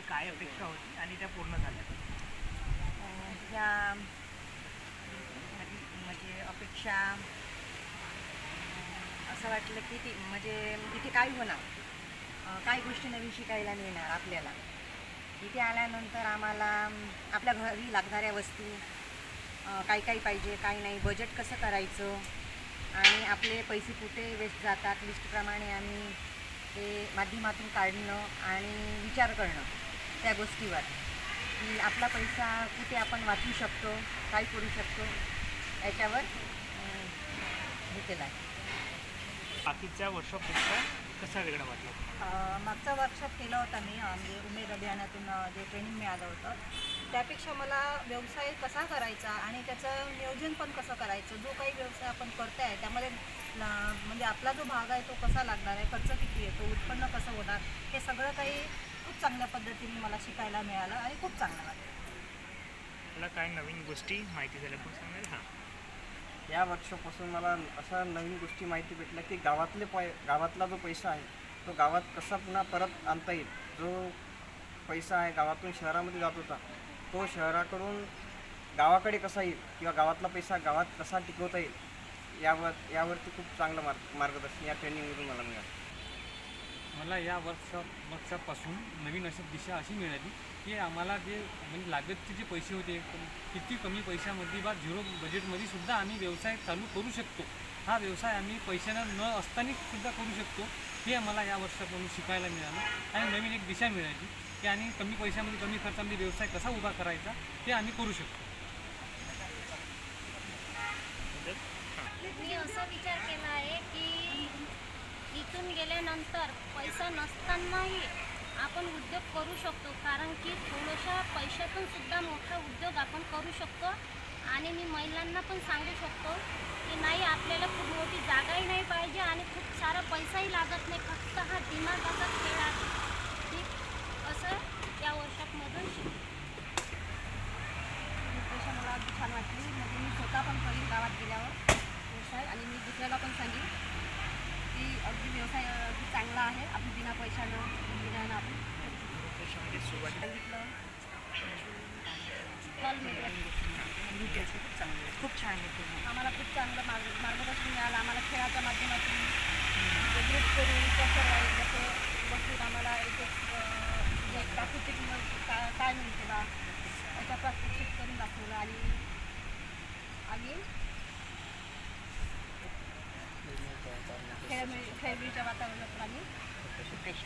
काय अपेक्षा होती आणि त्या पूर्ण झाल्या? या म्हणजे अपेक्षा असं वाटलं की ती म्हणजे इथे काय होणार, काही गोष्टी नवीन शिकायला मिळणार आपल्याला. इथे आल्यानंतर आम्हाला आपल्या घरी लागणाऱ्या वस्तू काय काय पाहिजे, काय नाही, बजेट कसं करायचं आणि आपले पैसे कुठे वेस्ट जातात लिस्टप्रमाणे आम्ही ते माध्यमातून काढणं आणि विचार करणं त्या गोष्टीवर की आपला पैसा कुठे आपण वाचू शकतो, काय करू शकतो याच्यावर हे केलं आहे. बाकीच्या वर्षापेक्षा कसा वेगळा वाटला? मागचा वर्कशॉप केला होता मी, म्हणजे उमेद अभियानातून जे ट्रेनिंग मिळालं होतं त्यापेक्षा मला व्यवसाय कसा करायचा आणि त्याचं नियोजन पण कसं करायचं, जो काही व्यवसाय आपण करतो आहे त्यामध्ये म्हणजे आपला जो भाग आहे तो कसा लागणार आहे, खर्च किती येतो, उत्पन्न कसं होणार, हे सगळं काही खूप चांगल्या पद्धतीने मला शिकायला मिळालं आणि खूप चांगलं वाटलं. मला काय नवीन गोष्टी माहिती झाल्या पण सांगाल? हां. या वर्कशॉपपासून मला अशा नवीन गोष्टी माहिती भेटल्या की गावातला जो पैसा आहे तो गावात कसा पुन्हा परत आणता येईल. जो पैसा आहे गावातून शहरामध्ये जात होता तो शहराकडून गावाकडे कसा येईल किंवा गावातला पैसा गावात कसा टिकवता येईल यावरती खूप चांगलं मार्गदर्शन या ट्रेनिंगमधून मला मिळालं. मला या वर्कशॉपपासून नवीन अशी दिशा अशी मिळाली की आम्हाला जे म्हणजे लागतचे जे पैसे होते किती कमी पैशामध्ये बा झिरो बजेटमध्ये सुद्धा आम्ही व्यवसाय चालू करू शकतो. हा व्यवसाय आम्ही पैशानं न असताना सुद्धा करू शकतो हे आम्हाला या वर्षापासून शिकायला मिळालं आणि नवीन एक दिशा मिळाली की आणि कमी पैशामध्ये कमी खर्चामध्ये व्यवसाय कसा उभा करायचा ते आम्ही करू शकतो. मी असा विचार केला आहे की इथून गेल्यानंतर पैसा नसतानाही आपण उद्योग करू शकतो, कारण की थोड्याशा पैशातून सुद्धा मोठा उद्योग आपण करू शकतो. आणि मी महिलांना पण सांगू शकतो की नाही, आपल्याला खूप मोठी जागाही नाही पाहिजे आणि खूप सारा पैसाही लागत नाही, फक्त हा दिमागाचा खेळ आहे. ठीक असं या वर्षामधून शिकतो. डिप्रेशन मला अगदी छान वाटली, म्हणजे मी स्वतः पण करीन गावात गेल्यावर व्यवसाय आणि मी दुसऱ्याला पण सांगेन की अगदी व्यवसाय अगदी चांगला आहे, आपली बिना पैशानं बिना आपण पैशामध्ये सुरुवात सांगितलं. फल मिळेल. खूप छान आहे. आम्हाला खूप चांगलं मार्गदर्शन मिळालं. आम्हाला खेळाच्या माध्यमातून ग्रुप करून कसं राहील, जसे बसून आम्हाला एक जे प्राकृतिक काय म्हणते बा त्याच्या प्रात्यक्षिक करून दाखवलं आणि खेळबिळीच्या वातावरणात आम्ही प्रत्यक्ष